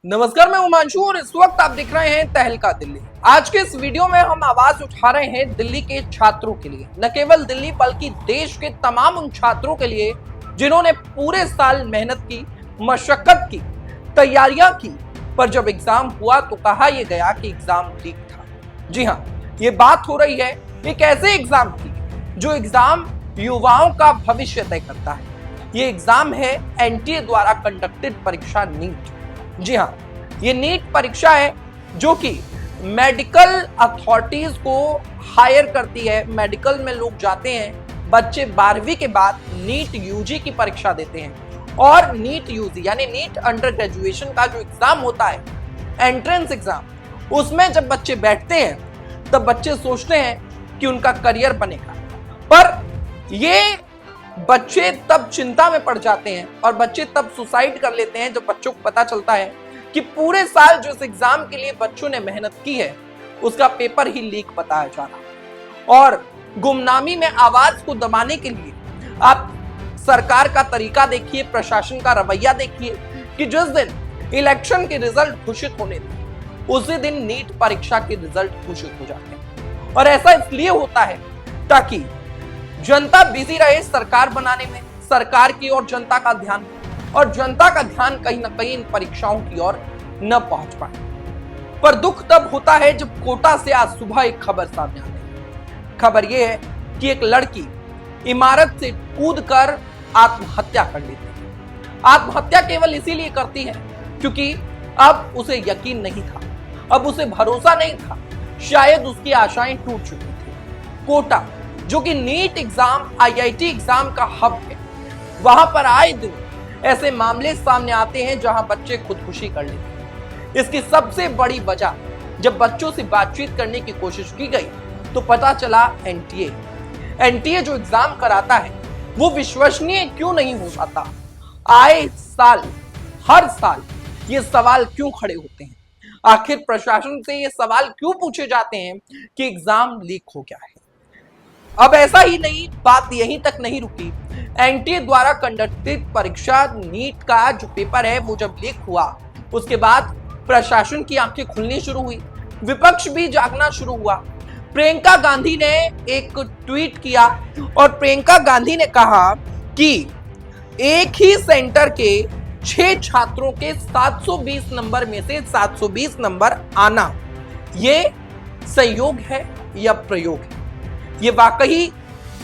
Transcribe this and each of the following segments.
नमस्कार, मैं उमांशु और इस वक्त आप देख रहे हैं तहलका दिल्ली। आज के इस वीडियो में हम आवाज उठा रहे हैं दिल्ली के छात्रों के लिए, न केवल दिल्ली बल्कि देश के तमाम उन छात्रों के लिए जिन्होंने पूरे साल मेहनत की, मशक्कत की, तैयारियां की, पर जब एग्जाम हुआ तो कहा यह गया कि एग्जाम लीक था। जी हाँ, ये बात हो रही है एक ऐसे एग्जाम की जो एग्जाम युवाओं का भविष्य तय करता है। ये एग्जाम है एनटीए द्वारा कंडक्टेड परीक्षा नीट। जी हाँ, ये नीट परीक्षा है जो कि मेडिकल अथॉरिटीज को हायर करती है। मेडिकल में लोग जाते हैं, बच्चे 12वीं के बाद नीट यूजी की परीक्षा देते हैं और नीट यूजी यानी नीट अंडर ग्रेजुएशन का जो एग्जाम होता है, एंट्रेंस एग्जाम, उसमें जब बच्चे बैठते हैं तब बच्चे सोचते हैं कि उनका करियर बनेगा, पर ये बच्चे तब चिंता में पड़ जाते हैं और बच्चे तब सुसाइड कर लेते हैं जब बच्चों को पता चलता है कि पूरे साल जो इस एग्जाम के लिए बच्चों ने मेहनत की है उसका पेपर ही लीक बताया जा रहा। और गुमनामी में आवाज को दबाने के लिए आप सरकार का तरीका देखिए, प्रशासन का रवैया देखिए कि जिस दिन इलेक्शन के रिजल्ट घोषित होने थे उसी दिन नीट परीक्षा के रिजल्ट घोषित हो जाते हैं। और ऐसा इसलिए होता है ताकि जनता बिजी रहे सरकार बनाने में, सरकार की ओर जनता का ध्यान, और जनता का ध्यान कहीं ना कहीं इन परीक्षाओं की ओर न पहुंच पाए। पर दुख तब होता है जब कोटा से आज सुबह एक खबर सामने आती है। खबर यह है कि एक लड़की इमारत से कूदकर आत्महत्या कर लेती है। आत्महत्या केवल इसीलिए करती है क्योंकि अब उसे यकीन नहीं था, अब उसे भरोसा नहीं था, शायद उसकी आशाएं टूट चुकी थी। कोटा जो कि नीट एग्जाम, आईआईटी एग्जाम का हब है, वहां पर आए दिन ऐसे मामले सामने आते हैं जहां बच्चे खुदकुशी कर लेते हैं। इसकी सबसे बड़ी वजह, जब बच्चों से बातचीत करने की कोशिश की गई तो पता चला एनटीए जो एग्जाम कराता है वो विश्वसनीय क्यों नहीं हो पाता। आए साल, हर साल ये सवाल क्यों खड़े होते हैं? आखिर प्रशासन से ये सवाल क्यों पूछे जाते हैं कि एग्जाम लीक हो गया है? अब ऐसा ही नहीं, बात यहीं तक नहीं रुकी। एनटीए द्वारा कंडक्टेड परीक्षा नीट का जो पेपर है वो जब लीक हुआ उसके बाद प्रशासन की आंखें खुलनी शुरू हुई, विपक्ष भी जागना शुरू हुआ। प्रियंका गांधी ने एक ट्वीट किया और प्रियंका गांधी ने कहा कि एक ही सेंटर के 6 छात्रों के 720 नंबर में से 720 नंबर आना ये संयोग है या प्रयोग है? ये वाकई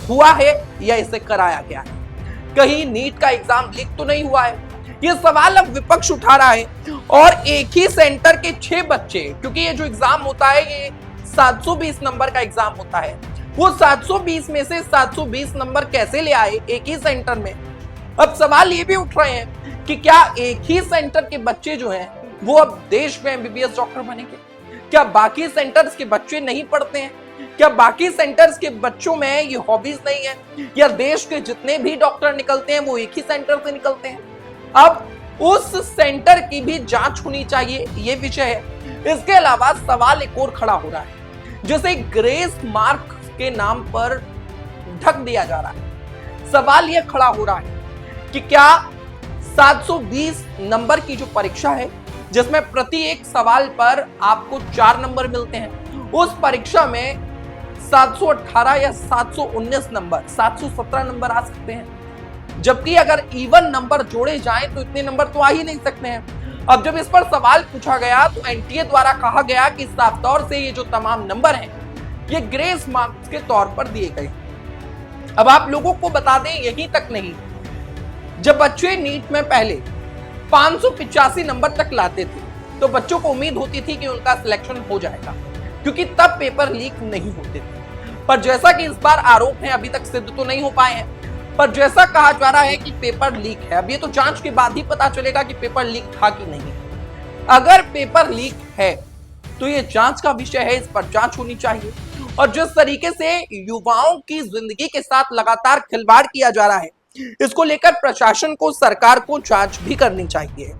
हुआ है या इसे कराया गया है? कहीं नीट का एग्जाम लीक तो नहीं हुआ है? ये सवाल अब विपक्ष उठा रहा है। और एक ही सेंटर के 6 बच्चे, क्योंकि ये जो एग्जाम होता है ये 720 नंबर का एग्जाम होता है, वो 720 में से 720 नंबर कैसे ले आए एक ही सेंटर में? अब सवाल ये भी उठ रहे हैं कि क्या एक ही सेंटर के बच्चे जो हैं वो अब देश में एमबीबीएस डॉक्टर बनेंगे? क्या बाकी सेंटर्स के बच्चे नहीं पढ़ते हैं? क्या बाकी सेंटर्स के बच्चों में ये हॉबीज नहीं है? या देश के जितने भी डॉक्टर निकलते हैं वो एक ही सेंटर से निकलते हैं? अब उस सेंटर की भी जांच होनी चाहिए, ये विषय है। इसके अलावा सवाल एक और खड़ा हो रहा है, जैसे ग्रेस मार्क के नाम पर ढक दिया जा रहा है। सवाल यह खड़ा हो रहा है कि क्या 720 नंबर की जो परीक्षा है जिसमें प्रति एक सवाल पर आपको 4 नंबर मिलते हैं, उस परीक्षा में 718 या 719 नंबर, 717 नंबर आ सकते हैं, जबकि अगर इवन नंबर जोड़े जाएं तो इतने नंबर तो आ ही नहीं सकते हैं। अब जब इस पर सवाल पूछा गया तो एनटीए द्वारा कहा गया कि साफ तौर से ये जो तमाम नंबर हैं ये ग्रेस मार्क्स के तौर पर दिए गए। अब आप लोगों को बता दें, यहीं तक नहीं, जब बच्चे नीट में पहले 585 नंबर तक लाते थे तो बच्चों को उम्मीद होती थी कि उनका सिलेक्शन हो जाएगा, क्योंकि तब पेपर लीक नहीं होते थे। पर जैसा कि इस बार आरोप है, अभी तक सिद्ध तो नहीं हो पाए हैं, पर जैसा कहा जा रहा है कि पेपर लीक है, अब ये तो जांच के बाद ही पता चलेगा कि पेपर लीक था कि नहीं। अगर पेपर लीक है तो ये जांच का विषय है, इस पर जांच होनी चाहिए। और जिस तरीके से युवाओं की जिंदगी के साथ लगातार खिलवाड़ किया जा रहा है, इसको लेकर प्रशासन को, सरकार को जांच भी करनी चाहिए।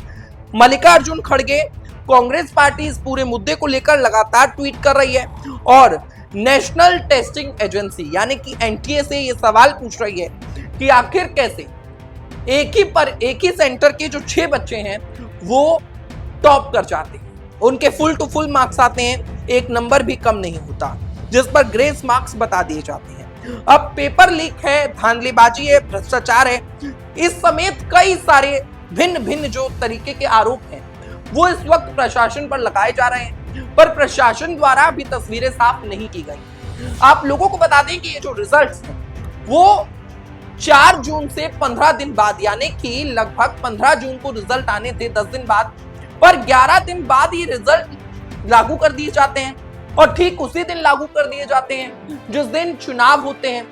मल्लिकार्जुन खड़गे, कांग्रेस पार्टी इस पूरे मुद्दे को लेकर लगातार ट्वीट कर रही है और नेशनल टेस्टिंग एजेंसी यानी कि एनटीए से ये सवाल पूछ रही है कि आखिर कैसे एक ही सेंटर के जो 6 बच्चे हैं वो टॉप कर जाते हैं। उनके फुल टू फुल मार्क्स आते हैं, एक नंबर भी कम नहीं होता, जिस पर ग्रेस मार्क्स बता दिए जाते हैं। अब पेपर लीक है, धांधलीबाजी है, भ्रष्टाचार है, इस समेत कई सारे भिन्न भिन्न जो तरीके के आरोप हैं वो इस वक्त प्रशासन पर लगाए जा रहे हैं, पर प्रशासन द्वारा भी तस्वीरें साफ नहीं की गई। आप लोगों को बता दें कि ये जो रिजल्ट्स हैं वो 4 जून से 15 दिन बाद, यानी कि लगभग 15 जून को रिजल्ट आने थे 10 दिन बाद, पर 11 दिन बाद ये रिजल्ट लागू कर दिए जाते हैं और ठीक उसी दिन लागू कर दिए जाते हैं जिस दिन चुनाव होते हैं।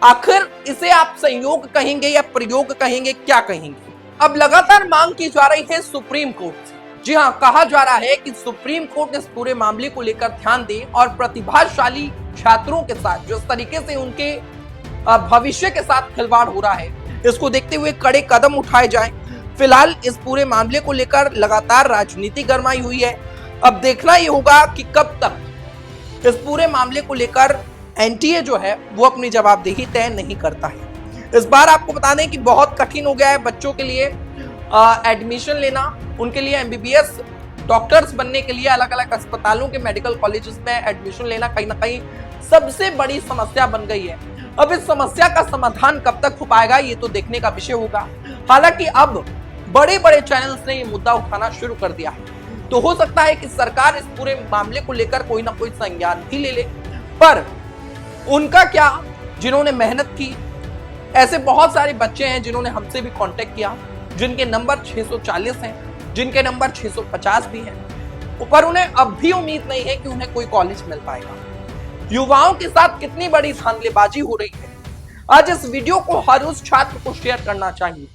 आखिर इसे आप संयोग कहेंगे या प्रयोग कहेंगे, क्या कहेंगे? अब लगातार मांग की जा रही है सुप्रीम कोर्ट से। जी हां, कहा जा रहा है कि सुप्रीम कोर्ट इस पूरे मामले को लेकर ध्यान दे और प्रतिभाशाली छात्रों के साथ जिस तरीके से उनके भविष्य के साथ खिलवाड़ हो रहा है, इसको देखते हुए कड़े कदम उठाए जाएं। फिलहाल इस पूरे मामले को लेकर लगातार राजनीति गरमाई हुई है। अब देखना ये होगा कि कब तक इस पूरे मामले को लेकर एनटीए जो है वो अपनी जवाबदेही तय नहीं करता है। इस बार आपको बता दें कि बहुत कठिन हो गया है बच्चों के लिए एडमिशन लेना, उनके लिए एमबीबीएस डॉक्टर्स बनने के लिए अलग अलग अस्पतालों के मेडिकल कॉलेजेस में एडमिशन लेना कहीं ना कहीं सबसे बड़ी समस्या बन गई है। अब इस समस्या का समाधान कब तक हो पाएगा ये तो देखने का विषय होगा। हालांकि अब बड़े बड़े चैनल्स ने ये मुद्दा उठाना शुरू कर दिया है, तो हो सकता है कि सरकार इस पूरे मामले को लेकर कोई ना कोई संज्ञान भी ले ले। पर उनका क्या, जिन्होंने मेहनत की, ऐसे बहुत सारे बच्चे हैं जिन्होंने हमसे भी कांटेक्ट किया, जिनके नंबर 640 हैं, जिनके नंबर 650 भी हैं, पर उन्हें अब भी उम्मीद नहीं है कि उन्हें कोई कॉलेज मिल पाएगा। युवाओं के साथ कितनी बड़ी धांधलीबाजी हो रही है। आज इस वीडियो को हर उस छात्र को शेयर करना चाहिए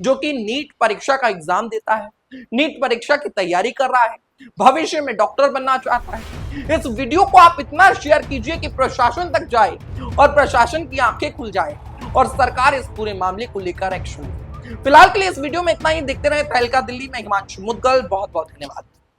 जो कि नीट परीक्षा का एग्जाम देता है, नीट परीक्षा की तैयारी कर रहा है, भविष्य में डॉक्टर बनना चाहता है। इस वीडियो को आप इतना शेयर कीजिए कि प्रशासन तक जाए और प्रशासन की आंखें खुल जाए और सरकार इस पूरे मामले को लेकर एक्शन ले। फिलहाल के लिए इस वीडियो में इतना ही। देखते रहे तहलका दिल्ली में। हिमांशु मुदगल, बहुत बहुत धन्यवाद।